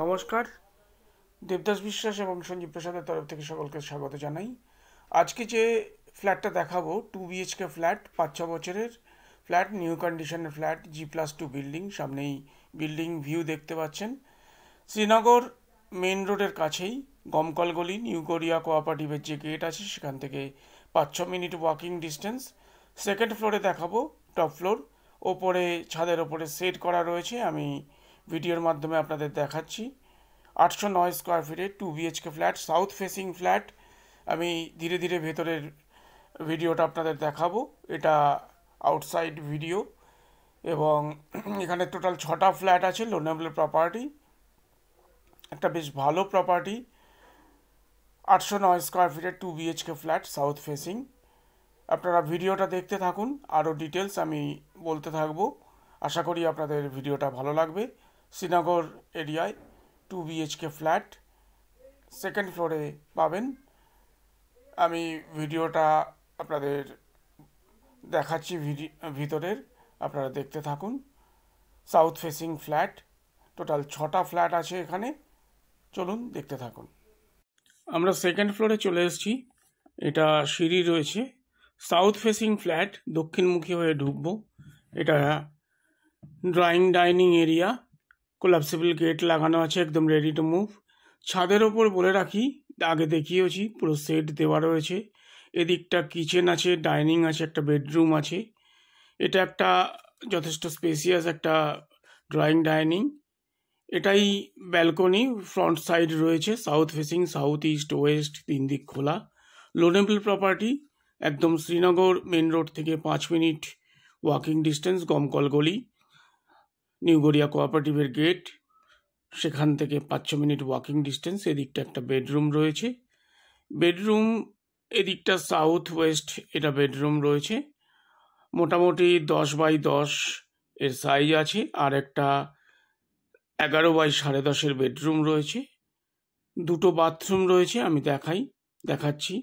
নমস্কার। দেবদাস বিশ্বাস এবং সঞ্জীব প্রসাদের তরফ থেকে সকলকে স্বাগত জানাই। আজকে যে ফ্ল্যাটটা দেখাবো 2 BHK ফ্ল্যাট, 5-6 বছরের ফ্ল্যাট, নিউ কন্ডিশনের ফ্ল্যাট, G+2 বিল্ডিং। সামনেই বিল্ডিং ভিউ দেখতে পাচ্ছেন। শ্রীনগর মেন রোডের কাছেই গমকল গলি, নিউ গড়িয়া কোঅপারেটিভের যে গেট আছে সেখান থেকে 5-6 মিনিট ওয়াকিং ডিস্টেন্স। সেকেন্ড ফ্লোরে দেখাবো, টপ ফ্লোর। ওপরে ছাদের ওপরে সেট করা রয়েছে, আমি ভিডিওর মাধ্যমে আপনাদের দেখাচ্ছি। 809 স্কোয়ার ফিটের 2 BHK flat, south facing flat. আমি ধীরে ধীরে ভেতরের ভিডিওটা আপনাদের দেখাবো। এটা আউটসাইড ভিডিও। এবং এখানে টোটাল 6টা ফ্ল্যাট আছে, লোনেবল প্রপার্টি, একটা বেশ ভালো প্রপার্টি। 809 স্কোয়ার ফিটের 2 BHK ফ্ল্যাট, সাউথ ফেসিং। আপনারা ভিডিওটা দেখতে থাকুন, আরও ডিটেলস আমি বলতে থাকবো। আশা করি আপনাদের ভিডিওটা ভালো লাগবে। শ্রীনগর এরিয়ায় 2 BHK ফ্ল্যাট, সেকেন্ড ফ্লোরে পাবেন। আমি ভিডিওটা আপনাদের দেখাচ্ছি ভিতরের, আপনারা দেখতে থাকুন। সাউথ ফেসিং ফ্ল্যাট, টোটাল 6টা ফ্ল্যাট আছে এখানে। চলুন দেখতে থাকুন। আমরা সেকেন্ড ফ্লোরে চলে এসেছি। এটা সিঁড়ি রয়েছে। সাউথ ফেসিং ফ্ল্যাট, দক্ষিণমুখী হয়ে ঢুকবো। এটা drawing dining area, collapsible gate লাগানো আছে, একদম রেডি টু মুভ। ছাদের ওপর বলে রাখি, আগে দেখিয়েছি, পুরো সেট দেওয়া রয়েছে। এদিকটা কিচেন আছে, ডাইনিং আছে, একটা বেডরুম আছে। এটা একটা যথেষ্ট স্পেসিয়াস একটা ড্রয়িং ডাইনিং। এটাই ব্যালকনি, ফ্রন্ট সাইড রয়েছে, south facing, south east West 3 দিক খোলা। লোনেবল প্রপার্টি, একদম শ্রীনগর মেন রোড থেকে 5 মিনিট ওয়াকিং ডিস্টেন্স, গমকল গলি, নিউ গড়িয়া কোঅপারেটিভের গেট, সেখান থেকে 5-6 মিনিট ওয়াকিং ডিস্টেন্স। এদিকটা একটা বেডরুম রয়েছে। বেডরুম এদিকটা সাউথ ওয়েস্ট, এটা বেডরুম রয়েছে। মোটামুটি 10x10 এর সাইজ আছে। আর একটা 11x10.5 বেডরুম রয়েছে। 2টো বাথরুম রয়েছে, আমি দেখাচ্ছি।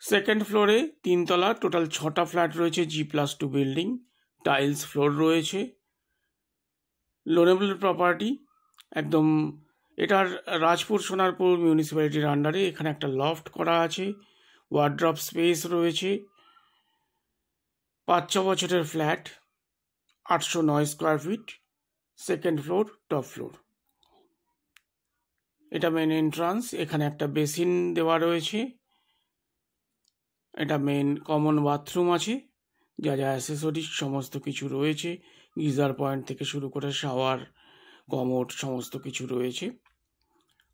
সেকেন্ড ফ্লোরে 3 তলা, টোটাল 6টা ফ্ল্যাট রয়েছে, G+2 বিল্ডিং, টাইলস ফ্লোর রয়েছে। লোনেবল প্রপার্টি, একদম এটার রাজপুর সোনারপুর মিউনিসিপ্যালিটির আন্ডারে। এখানে একটা লফট করা আছে, ওয়ার্ড্রপ স্পেস রয়েছে। 5-6 বছরের flat, 809 square feet, second floor, top floor. এটা মেন এন্ট্রান্স। এখানে একটা বেসিন দেওয়া রয়েছে। এটা মেন কমন বাথরুম আছে, যা যা অ্যাসেসরিজ সমস্ত কিছু রয়েছে। গিজার পয়েন্ট থেকে শুরু করে শাওয়ার, কমোড সমস্ত কিছু রয়েছে।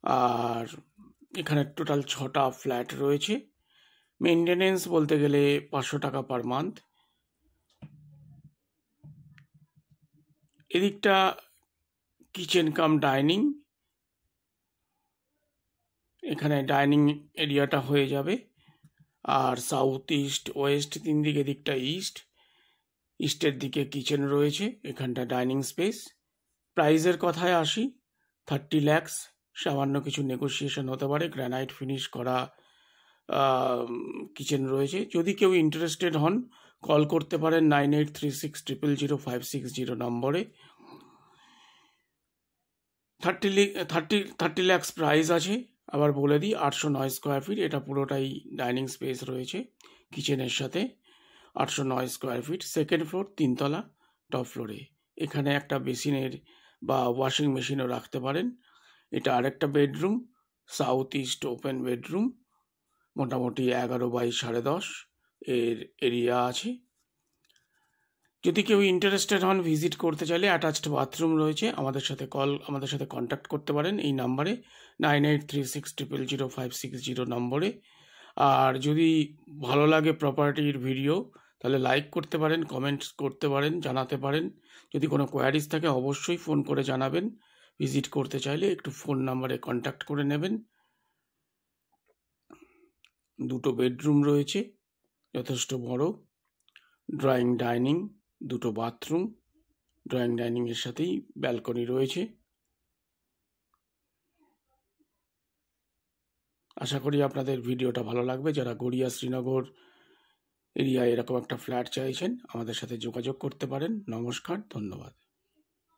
আর এখানে টোটাল 6টা ফ্ল্যাট রয়েছে। মেনটেনেন্স বলতে গেলে 500 টাকা পার মান্থ। এদিকটা কিচেন কাম ডাইনিং। এখানে ডাইনিং এরিয়াটা হয়ে যাবে। আর সাউথ ইস্ট ওয়েস্ট 3 দিক, এদিকটা ইস্টের দিকে কিচেন রয়েছে, এখানটা ডাইনিং স্পেস। প্রাইজের কথায় আসি, 30 lakhs, সামান্য কিছু নেগোসিয়েশন হতে পারে। গ্রানাইট ফিনিশ করা কিচেন রয়েছে। যদি কেউ ইন্টারেস্টেড হন, কল করতে পারেন 9836000560 নম্বরে। 30 lakhs প্রাইস আছে। আবার বলে দিই, 809 স্কোয়ার ফিট, এটা পুরোটাই ডাইনিং স্পেস রয়েছে কিচেনের সাথে। 809 স্কোয়ার ফিট, সেকেন্ড ফ্লোর, 3 তলা, টপ ফ্লোরে। এখানে একটা বেসিনের বা ওয়াশিং মেশিনও রাখতে পারেন। এটা আরেকটা bedroom, south east open bedroom. মোটামুটি 11x10.5 এর এরিয়া আছে। যদি কেউ ইন্টারেস্টেড হন, ভিজিট করতে চাইলে অ্যাটাচড বাথরুম রয়েছে। আমাদের সাথে কন্ট্যাক্ট করতে পারেন এই নাম্বারে, 9836000560 নম্বরে। আর যদি ভালো লাগে প্রপার্টির ভিডিও, তাহলে লাইক করতে পারেন, কমেন্টস করতে পারেন, জানাতে পারেন। যদি কোনো কোয়ারিজ থাকে অবশ্যই ফোন করে জানাবেন। ভিজিট করতে চাইলে একটু ফোন নাম্বারে কন্ট্যাক্ট করে নেবেন। 2টো বেডরুম রয়েছে, যথেষ্ট বড়। ড্রয়িং ডাইনিং, 2টো বাথরুম, ড্রয়িং ডাইনিংয়ের সাথেই ব্যালকনি রয়েছে। আশা করি আপনাদের ভিডিওটা ভালো লাগবে। যারা গড়িয়া শ্রীনগর এরিয়ায় এরকম একটা ফ্ল্যাট চাইছেন, আমাদের সাথে যোগাযোগ করতে পারেন। নমস্কার, ধন্যবাদ।